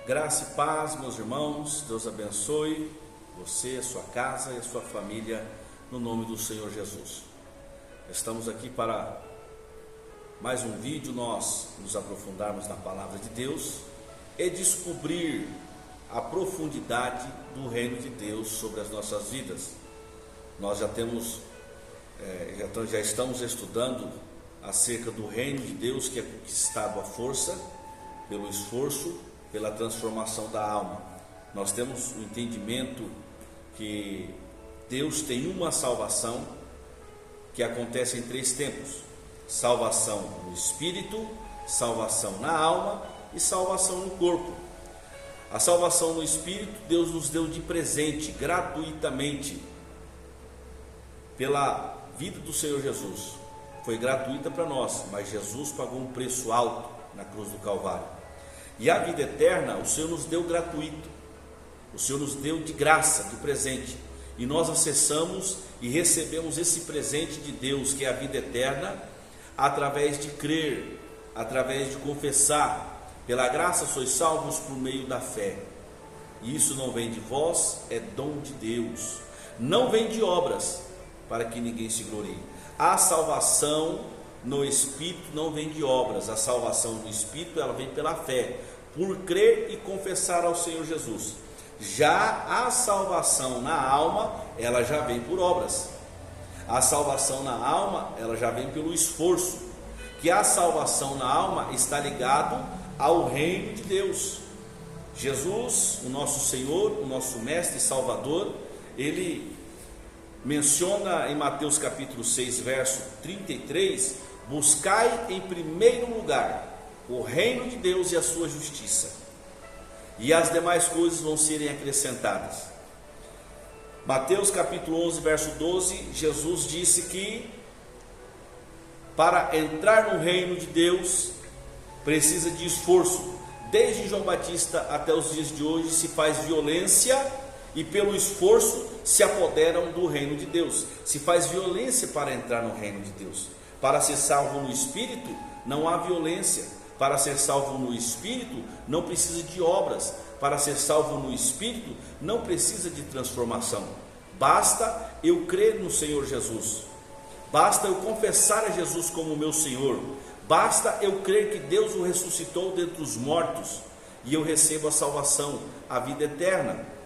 Graça e paz, meus irmãos, Deus abençoe você, a sua casa e a sua família, no nome do Senhor Jesus. Estamos aqui para mais um vídeo, nós nos aprofundarmos na palavra de Deus e descobrir a profundidade do reino de Deus sobre as nossas vidas. Nós já estamos estudando acerca do reino de Deus, que é conquistado à força, pelo esforço, pela transformação da alma. Nós temos o entendimento que Deus tem uma salvação que acontece em 3 tempos: salvação no espírito, salvação na alma e salvação no corpo. A salvação no espírito, Deus nos deu de presente, gratuitamente, pela vida do Senhor Jesus. Foi gratuita para nós, mas Jesus pagou um preço alto na cruz do Calvário. E a vida eterna, o Senhor nos deu gratuito, o Senhor nos deu de graça, de presente, e nós acessamos e recebemos esse presente de Deus, que é a vida eterna, através de crer, através de confessar. Pela graça sois salvos por meio da fé, e isso não vem de vós, é dom de Deus, não vem de obras, para que ninguém se glorie. A salvação no Espírito não vem de obras. A salvação no Espírito, ela vem pela fé, por crer e confessar ao Senhor Jesus. Já a salvação na alma, ela já vem por obras. A salvação na alma, ela já vem pelo esforço, que a salvação na alma está ligado ao reino de Deus. Jesus, o nosso Senhor, o nosso Mestre e Salvador, ele menciona em Mateus capítulo 6, verso 33, buscai em primeiro lugar o reino de Deus e a sua justiça, e as demais coisas vão serem acrescentadas. Mateus capítulo 11, verso 12, Jesus disse que para entrar no reino de Deus precisa de esforço. Desde João Batista até os dias de hoje se faz violência, e pelo esforço se apoderam do reino de Deus. Se faz violência para entrar no reino de Deus. Para ser salvo no Espírito, não há violência. Para ser salvo no Espírito, não precisa de obras. Para ser salvo no Espírito, não precisa de transformação. Basta eu crer no Senhor Jesus. Basta eu confessar a Jesus como meu Senhor. Basta eu crer que Deus o ressuscitou dentre os mortos, e eu recebo a salvação, a vida eterna.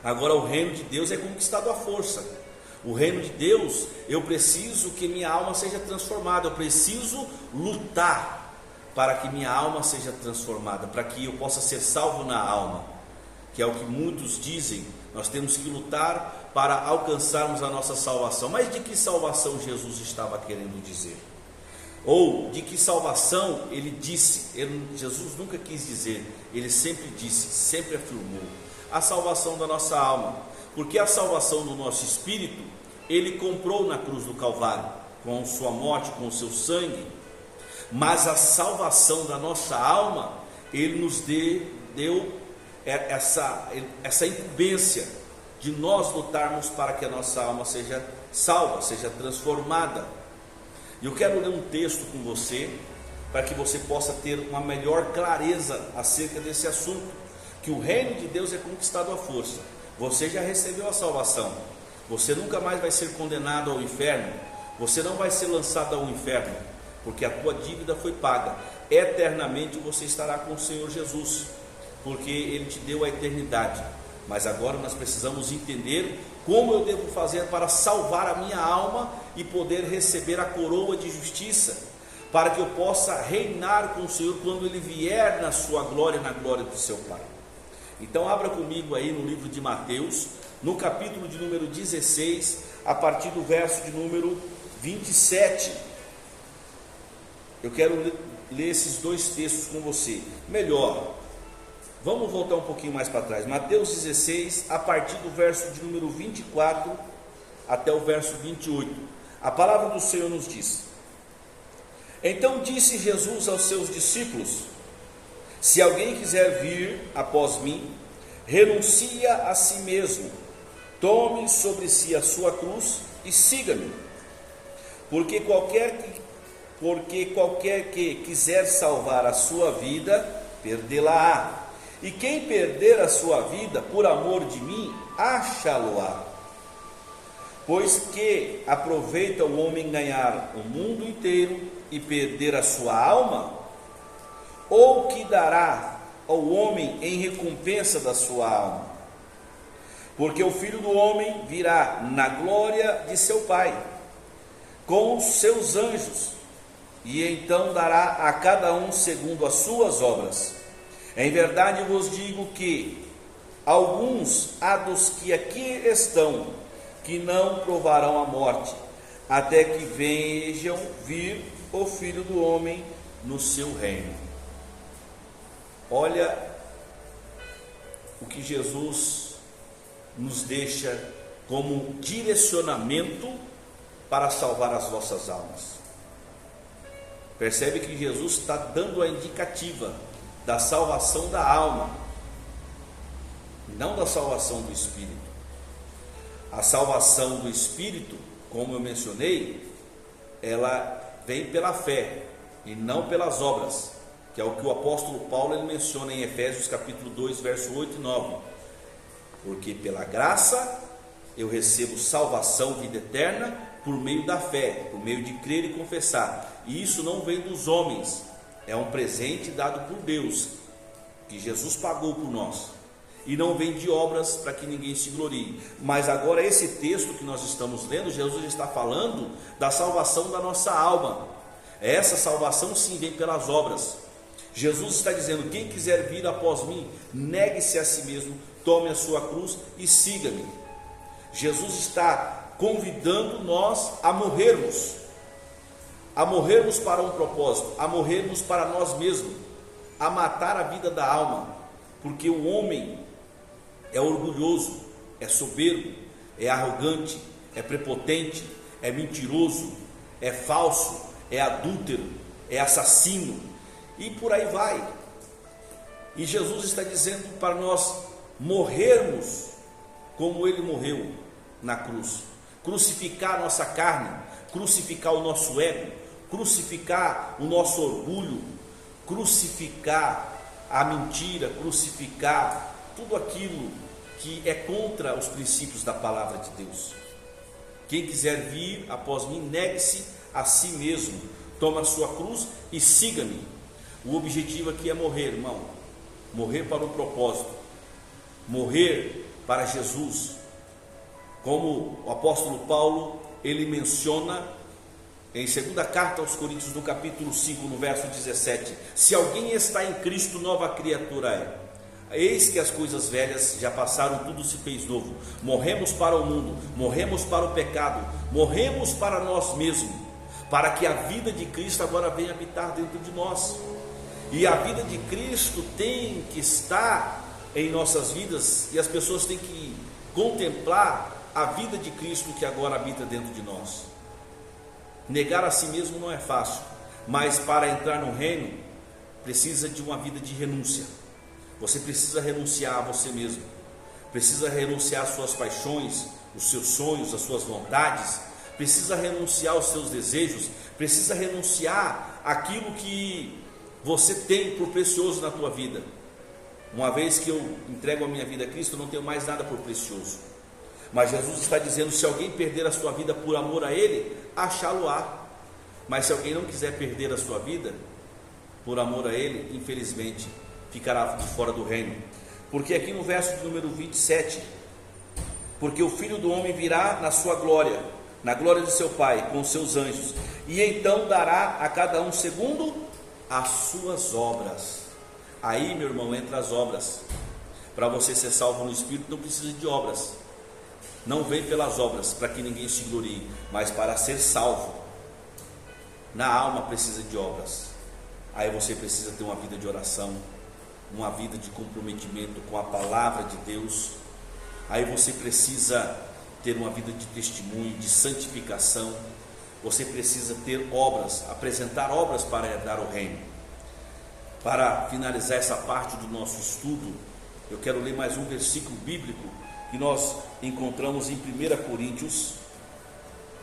Agora, o reino de Deus é conquistado à força. O reino de Deus, eu preciso que minha alma seja transformada. Eu preciso lutar para que minha alma seja transformada, para que eu possa ser salvo na alma, que é o que muitos dizem. Nós temos que lutar para alcançarmos a nossa salvação. Mas de que salvação Jesus estava querendo dizer? Ou de que salvação ele disse? Jesus nunca quis dizer, ele sempre disse, sempre afirmou: a salvação da nossa alma, porque a salvação do nosso espírito, ele comprou na cruz do Calvário, com sua morte, com o seu sangue. Mas a salvação da nossa alma, ele nos deu essa incumbência de nós lutarmos para que a nossa alma seja salva, seja transformada. E eu quero ler um texto com você, para que você possa ter uma melhor clareza acerca desse assunto, que o reino de Deus é conquistado à força. Você já recebeu a salvação, você nunca mais vai ser condenado ao inferno, você não vai ser lançado ao inferno, porque a tua dívida foi paga. Eternamente você estará com o Senhor Jesus, porque Ele te deu a eternidade. Mas agora nós precisamos entender como eu devo fazer para salvar a minha alma e poder receber a coroa de justiça, para que eu possa reinar com o Senhor quando Ele vier na sua glória, na glória do seu Pai. Então abra comigo aí no livro de Mateus, no capítulo de número 16, a partir do verso de número 27. Eu quero ler esses 2 textos com você. Melhor, vamos voltar um pouquinho mais para trás. Mateus 16, a partir do verso de número 24 até o verso 28. A palavra do Senhor nos diz: então disse Jesus aos seus discípulos: se alguém quiser vir após mim, renuncia a si mesmo, tome sobre si a sua cruz e siga-me. Porque qualquer que quiser salvar a sua vida, perdê-la-á. E quem perder a sua vida por amor de mim, achá-lo-á. Pois que aproveita o homem ganhar o mundo inteiro e perder a sua alma? Ou que dará ao homem em recompensa da sua alma? Porque o Filho do Homem virá na glória de seu Pai, com os seus anjos, e então dará a cada um segundo as suas obras. Em verdade vos digo que alguns há dos que aqui estão, que não provarão a morte, até que vejam vir o Filho do Homem no seu reino. Olha o que Jesus nos deixa como direcionamento para salvar as vossas almas. Percebe que Jesus está dando a indicativa da salvação da alma, não da salvação do espírito. A salvação do espírito, como eu mencionei, ela vem pela fé e não pelas obras, que é o que o apóstolo Paulo ele menciona em Efésios capítulo 2, verso 8 e 9. Porque pela graça eu recebo salvação, vida eterna, por meio da fé, por meio de crer e confessar. E isso não vem dos homens, é um presente dado por Deus, que Jesus pagou por nós. E não vem de obras para que ninguém se glorie. Mas agora esse texto que nós estamos lendo, Jesus está falando da salvação da nossa alma. Essa salvação sim vem pelas obras. Jesus está dizendo: quem quiser vir após mim, negue-se a si mesmo, tome a sua cruz e siga-me. Jesus está convidando nós a morrermos para um propósito, a morrermos para nós mesmos, a matar a vida da alma, porque o homem é orgulhoso, é soberbo, é arrogante, é prepotente, é mentiroso, é falso, é adúltero, é assassino, e por aí vai. E Jesus está dizendo para nós morrermos como ele morreu na cruz, crucificar a nossa carne, crucificar o nosso ego, crucificar o nosso orgulho, crucificar a mentira, crucificar tudo aquilo que é contra os princípios da palavra de Deus. Quem quiser vir após mim, negue-se a si mesmo, toma a sua cruz e siga-me. O objetivo aqui é morrer, irmão, morrer para o propósito, morrer para Jesus. Como o apóstolo Paulo, ele menciona em 2ª carta aos Coríntios, no capítulo 5, no verso 17: se alguém está em Cristo, nova criatura é. Eis que as coisas velhas já passaram, tudo se fez novo. Morremos para o mundo, morremos para o pecado, morremos para nós mesmos, para que a vida de Cristo agora venha habitar dentro de nós. E a vida de Cristo tem que estar em nossas vidas, e as pessoas têm que contemplar a vida de Cristo que agora habita dentro de nós. Negar a si mesmo não é fácil, mas para entrar no reino precisa de uma vida de renúncia. Você precisa renunciar a você mesmo, precisa renunciar às suas paixões, os seus sonhos, as suas vontades, precisa renunciar aos seus desejos, precisa renunciar àquilo que você tem por precioso na tua vida. Uma vez que eu entrego a minha vida a Cristo, eu não tenho mais nada por precioso. Mas Jesus está dizendo: se alguém perder a sua vida por amor a Ele, achá-lo-á. Mas se alguém não quiser perder a sua vida por amor a Ele, infelizmente ficará de fora do reino. Porque aqui no verso de número 27, porque o Filho do Homem virá na sua glória, na glória de seu Pai, com os seus anjos, e então dará a cada um segundo as suas obras. Aí, meu irmão, entra as obras. Para você ser salvo no Espírito, não precisa de obras. Não vem pelas obras, para que ninguém se glorie, mas para ser salvo, na alma precisa de obras. Aí você precisa ter uma vida de oração, uma vida de comprometimento com a palavra de Deus. Aí você precisa ter uma vida de testemunho, de santificação. Você precisa ter obras, apresentar obras para herdar o reino. Para finalizar essa parte do nosso estudo, eu quero ler mais um versículo bíblico que nós encontramos em 1 Coríntios,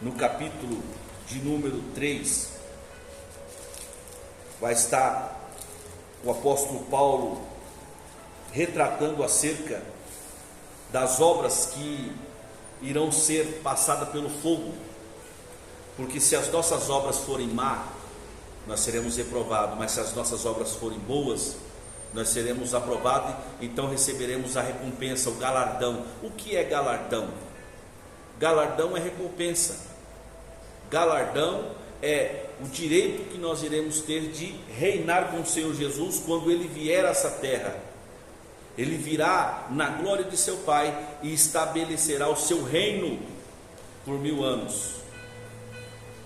no capítulo de número 3. Vai estar o apóstolo Paulo retratando acerca das obras que irão ser passadas pelo fogo, porque se as nossas obras forem má, nós seremos reprovados, mas se as nossas obras forem boas, nós seremos aprovados, então receberemos a recompensa, o galardão. O que é galardão? Galardão é recompensa. Galardão é o direito que nós iremos ter de reinar com o Senhor Jesus quando Ele vier a essa terra. Ele virá na glória de seu Pai e estabelecerá o seu reino por 1000 anos.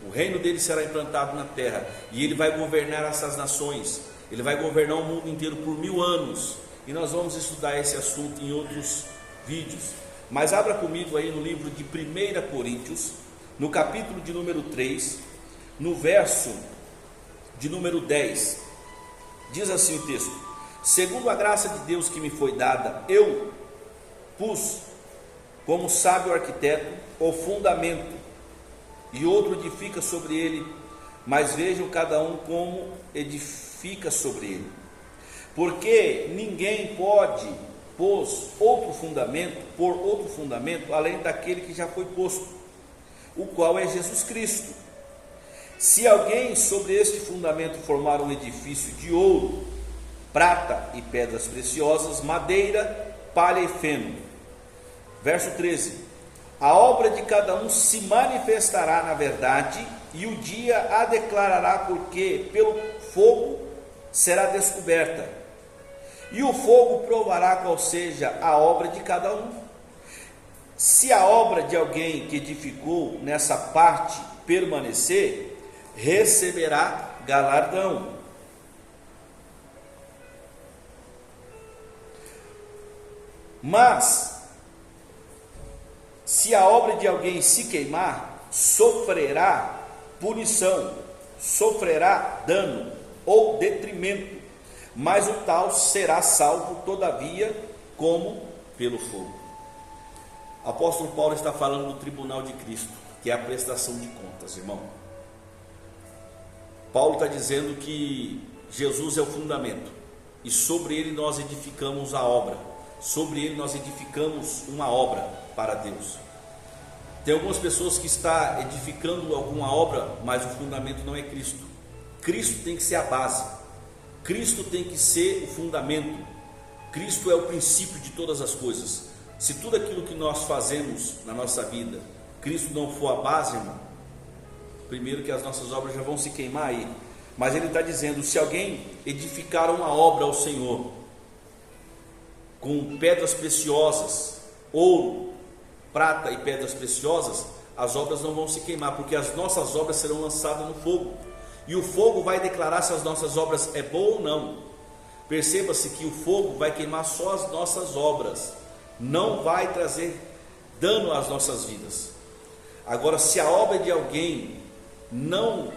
O reino dele será implantado na terra e ele vai governar essas nações. Ele vai governar o mundo inteiro por 1000 anos. E nós vamos estudar esse assunto em outros vídeos. Mas abra comigo aí no livro de 1 Coríntios, no capítulo de número 3, no verso de número 10. Diz assim o texto: segundo a graça de Deus que me foi dada, eu pus como sábio arquiteto o fundamento, e outro edifica sobre ele, mas vejam cada um como edifica sobre ele. Porque ninguém pode pôr outro fundamento além daquele que já foi posto, o qual é Jesus Cristo. Se alguém sobre este fundamento formar um edifício de ouro, prata e pedras preciosas, madeira, palha e feno. Verso 13: a obra de cada um se manifestará na verdade, e o dia a declarará, porque pelo fogo será descoberta. E o fogo provará qual seja a obra de cada um. Se a obra de alguém que edificou nessa parte permanecer, receberá galardão. Mas se a obra de alguém se queimar, sofrerá punição, sofrerá dano ou detrimento, mas o tal será salvo todavia como pelo fogo. O apóstolo Paulo está falando do tribunal de Cristo, que é a prestação de contas, irmão. Paulo está dizendo que Jesus é o fundamento, e sobre ele nós edificamos a obra, sobre ele nós edificamos uma obra para Deus. Tem algumas pessoas que estão edificando alguma obra, mas o fundamento não é Cristo. Cristo tem que ser a base, Cristo tem que ser o fundamento, Cristo é o princípio de todas as coisas. Se tudo aquilo que nós fazemos na nossa vida, Cristo não for a base, irmão, primeiro que as nossas obras já vão se queimar aí. Mas ele está dizendo, se alguém edificar uma obra ao Senhor, com pedras preciosas, ouro, prata e pedras preciosas, as obras não vão se queimar, porque as nossas obras serão lançadas no fogo, e o fogo vai declarar se as nossas obras é boa ou não. Perceba-se que o fogo vai queimar só as nossas obras, não vai trazer dano às nossas vidas. Agora, se a obra de alguém não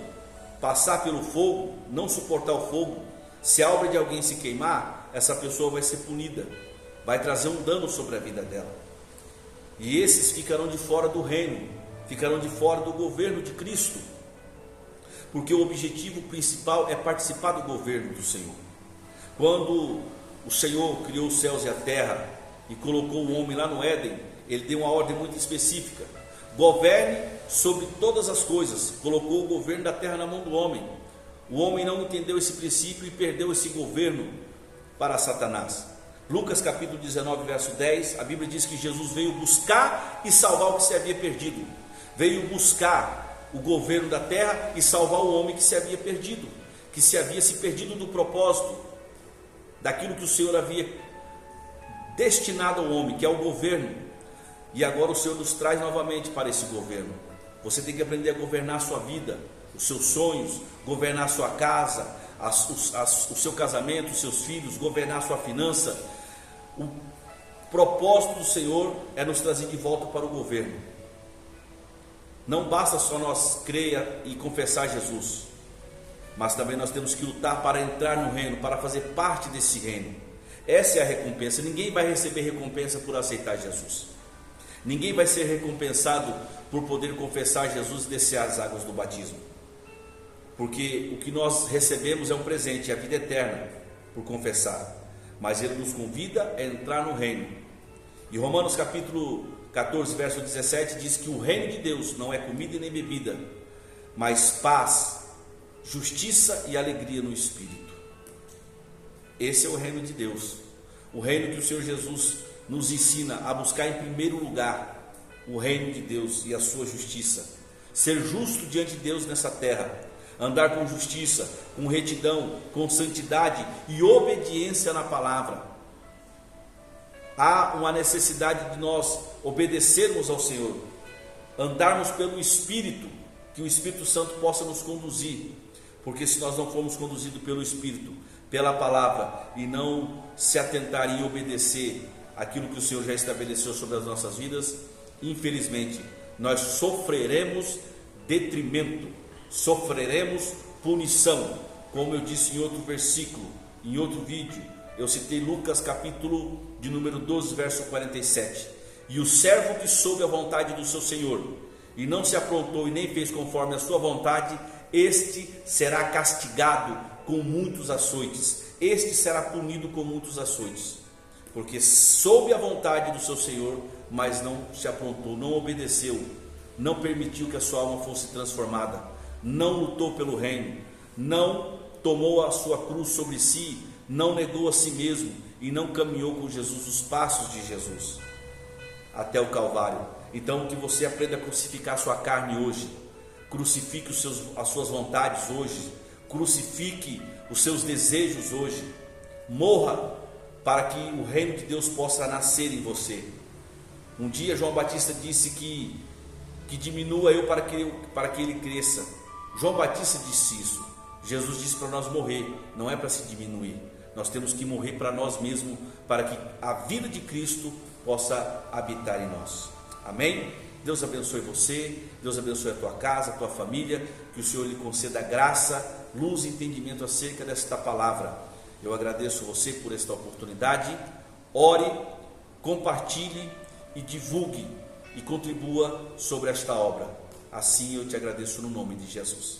passar pelo fogo, não suportar o fogo, se a obra de alguém se queimar, essa pessoa vai ser punida, vai trazer um dano sobre a vida dela. E esses ficarão de fora do reino, ficarão de fora do governo de Cristo, porque o objetivo principal é participar do governo do Senhor. Quando o Senhor criou os céus e a terra e colocou o homem lá no Éden, ele deu uma ordem muito específica: governe sobre todas as coisas. Colocou o governo da terra na mão do homem. O homem não entendeu esse princípio e perdeu esse governo para Satanás. Lucas capítulo 19, verso 10, a Bíblia diz que Jesus veio buscar e salvar o que se havia perdido. Veio buscar o governo da terra e salvar o homem que se havia perdido, que se havia se perdido do propósito, daquilo que o Senhor havia destinado ao homem, que é o governo. E agora o Senhor nos traz novamente para esse governo. Você tem que aprender a governar a sua vida, os seus sonhos, governar a sua casa, o seu casamento, os seus filhos, governar a sua finança. O propósito do Senhor é nos trazer de volta para o governo. Não basta só nós crer e confessar Jesus, mas também nós temos que lutar para entrar no reino, para fazer parte desse reino. Essa é a recompensa. Ninguém vai receber recompensa por aceitar Jesus. Ninguém vai ser recompensado por poder confessar Jesus e descer as águas do batismo, porque o que nós recebemos é um presente, é a vida eterna por confessar. mas ele nos convida a entrar no reino. E Romanos capítulo 14, verso 17 diz que o reino de Deus não é comida nem bebida, mas paz, justiça e alegria no Espírito. Esse é o reino de Deus, o reino que o Senhor Jesus nos ensina a buscar em primeiro lugar, o reino de Deus e a sua justiça, ser justo diante de Deus nessa terra, andar com justiça, com retidão, com santidade e obediência na palavra. Há uma necessidade de nós obedecermos ao Senhor, andarmos pelo Espírito, que o Espírito Santo possa nos conduzir, porque se nós não formos conduzidos pelo Espírito, pela palavra, e não se atentar e obedecer aquilo que o Senhor já estabeleceu sobre as nossas vidas, infelizmente nós sofreremos detrimento, sofreremos punição, como eu disse em outro versículo, em outro vídeo. Eu citei Lucas capítulo de número 12, verso 47. E o servo que soube a vontade do seu senhor, e não se aprontou e nem fez conforme a sua vontade, este será castigado com muitos açoites, este será punido com muitos açoites, porque soube a vontade do seu senhor, mas não se aprontou, não obedeceu, não permitiu que a sua alma fosse transformada, não lutou pelo reino, não tomou a sua cruz sobre si, não negou a si mesmo e não caminhou com Jesus os passos de Jesus até o Calvário. Então que você aprenda a crucificar a sua carne hoje, crucifique as suas vontades hoje, crucifique os seus desejos hoje, morra para que o reino de Deus possa nascer em você. Um dia João Batista disse que diminua eu para que ele cresça. João Batista disse isso. Jesus disse para nós morrer, não é para se diminuir. Nós temos que morrer para nós mesmos, para que a vida de Cristo possa habitar em nós. Amém? Deus abençoe você, Deus abençoe a tua casa, a tua família, que o Senhor lhe conceda graça, luz e entendimento acerca desta palavra. Eu agradeço você por esta oportunidade. Ore, compartilhe e divulgue e contribua sobre esta obra. Assim eu te agradeço no nome de Jesus.